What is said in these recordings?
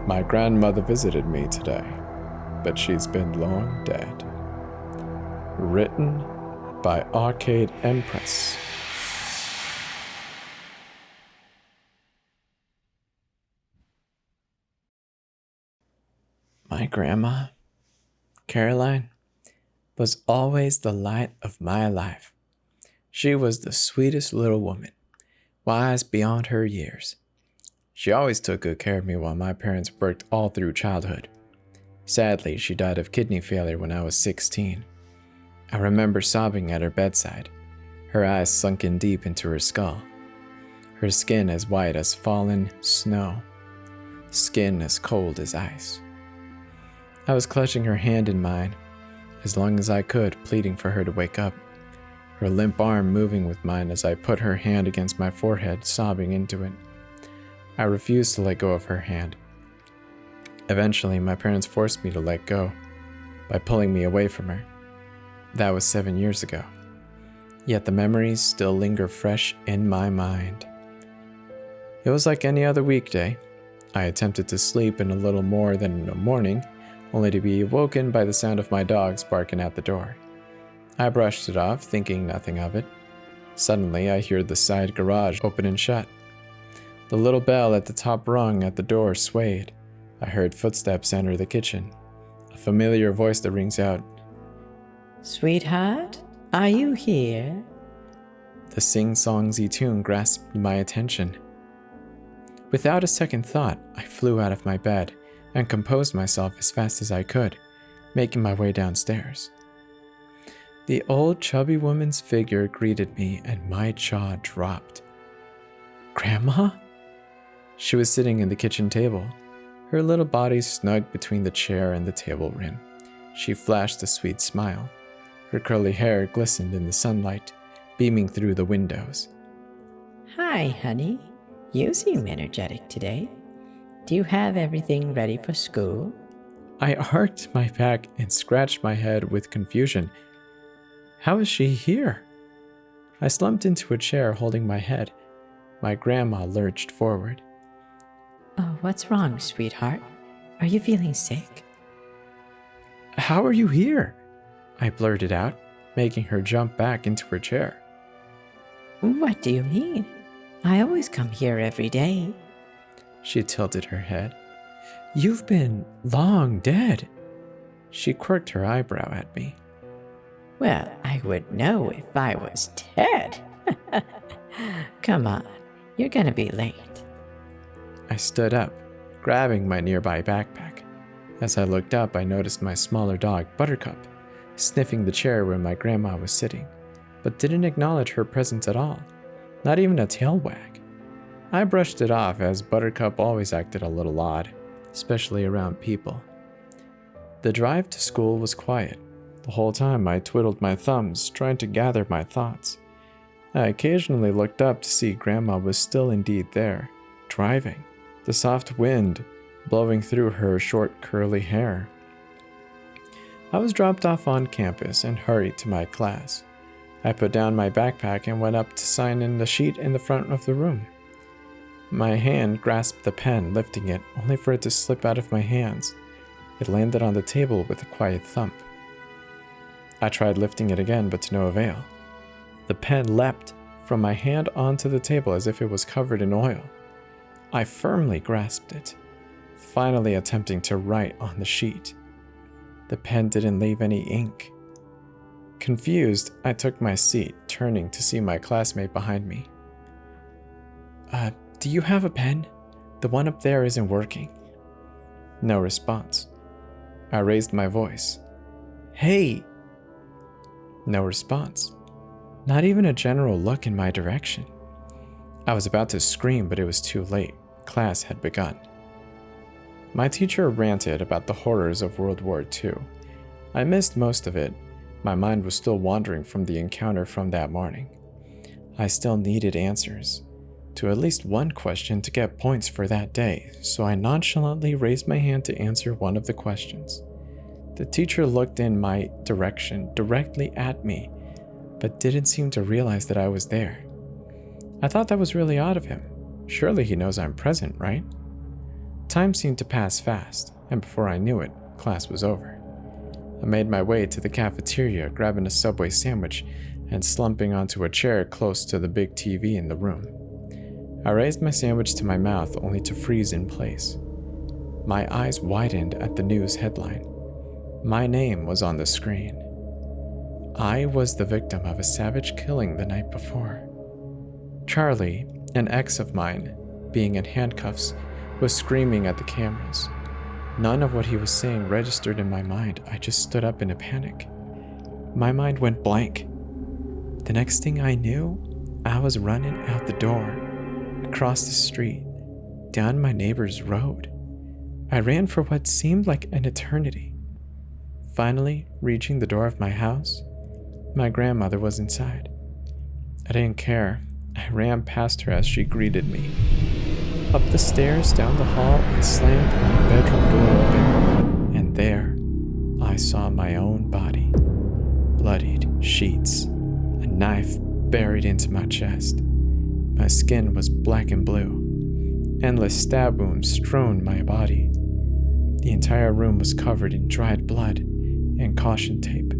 My grandmother visited me today, but she's been long dead. Written by Arcade Empress. My grandma, Caroline, was always the light of my life. She was the sweetest little woman, wise beyond her years. She always took good care of me while my parents worked all through childhood. Sadly, she died of kidney failure when I was 16. I remember sobbing at her bedside, her eyes sunken deep into her skull, her skin as white as fallen snow, skin as cold as ice. I was clutching her hand in mine, as long as I could, pleading for her to wake up, her limp arm moving with mine as I put her hand against my forehead, sobbing into it. I refused to let go of her hand. Eventually, my parents forced me to let go by pulling me away from her. That was 7 years ago. Yet the memories still linger fresh in my mind. It was like any other weekday. I attempted to sleep in a little more than a morning, only to be woken by the sound of my dogs barking at the door. I brushed it off, thinking nothing of it. Suddenly, I hear the side garage open and shut. The little bell at the top rung at the door swayed. I heard footsteps enter the kitchen. A familiar voice that rings out, "Sweetheart, are you here?" The sing-songsy tune grasped my attention. Without a second thought, I flew out of my bed and composed myself as fast as I could, making my way downstairs. The old chubby woman's figure greeted me and my jaw dropped. Grandma? She was sitting in the kitchen table, her little body snug between the chair and the table rim. She flashed a sweet smile. Her curly hair glistened in the sunlight, beaming through the windows. "Hi, honey. You seem energetic today. Do you have everything ready for school?" I arched my back and scratched my head with confusion. How is she here? I slumped into a chair holding my head. My grandma lurched forward. "Oh, what's wrong, sweetheart? Are you feeling sick?" How are you here? I blurted out, making her jump back into her chair. "What do you mean? I always come here every day." She tilted her head. You've been long dead. She quirked her eyebrow at me. "Well, I would know if I was dead." "Come on, you're gonna be late." I stood up, grabbing my nearby backpack. As I looked up, I noticed my smaller dog, Buttercup, sniffing the chair where my grandma was sitting, but didn't acknowledge her presence at all, not even a tail wag. I brushed it off, as Buttercup always acted a little odd, especially around people. The drive to school was quiet. The whole time I twiddled my thumbs, trying to gather my thoughts. I occasionally looked up to see Grandma was still indeed there, driving, the soft wind blowing through her short curly hair. I was dropped off on campus and hurried to my class. I put down my backpack and went up to sign in the sheet in the front of the room. My hand grasped the pen, lifting it, only for it to slip out of my hands. It landed on the table with a quiet thump. I tried lifting it again, but to no avail. The pen leapt from my hand onto the table as if it was covered in oil. I firmly grasped it, finally attempting to write on the sheet. The pen didn't leave any ink. Confused, I took my seat, turning to see my classmate behind me. Do you have a pen? The one up there isn't working." No response. I raised my voice. "Hey!" No response. Not even a general look in my direction. I was about to scream, but it was too late. Class had begun. My teacher ranted about the horrors of World War II. I missed most of it. My mind was still wandering from the encounter from that morning. I still needed answers to at least one question to get points for that day, so I nonchalantly raised my hand to answer one of the questions. The teacher looked in my direction, directly at me, but didn't seem to realize that I was there. I thought that was really odd of him. Surely he knows I'm present, right? Time seemed to pass fast, and before I knew it, class was over. I made my way to the cafeteria, grabbing a Subway sandwich and slumping onto a chair close to the big TV in the room. I raised my sandwich to my mouth only to freeze in place. My eyes widened at the news headline. My name was on the screen. I was the victim of a savage killing the night before. Charlie, an ex of mine, being in handcuffs, was screaming at the cameras. None of what he was saying registered in my mind. I just stood up in a panic. My mind went blank. The next thing I knew, I was running out the door, across the street, down my neighbor's road. I ran for what seemed like an eternity. Finally, reaching the door of my house, my grandmother was inside. I didn't care. I ran past her as she greeted me. Up the stairs, down the hall, I slammed my bedroom door open, and there, I saw my own body. Bloodied sheets, a knife buried into my chest. My skin was black and blue. Endless stab wounds strewn my body. The entire room was covered in dried blood and caution tape.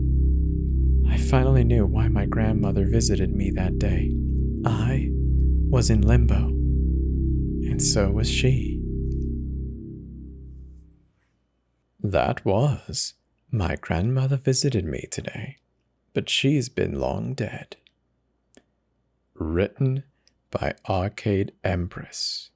I finally knew why my grandmother visited me that day. I was in limbo, and so was she. That was My Grandmother Visited Me Today, but she's been long dead. Written by Arcade Empress.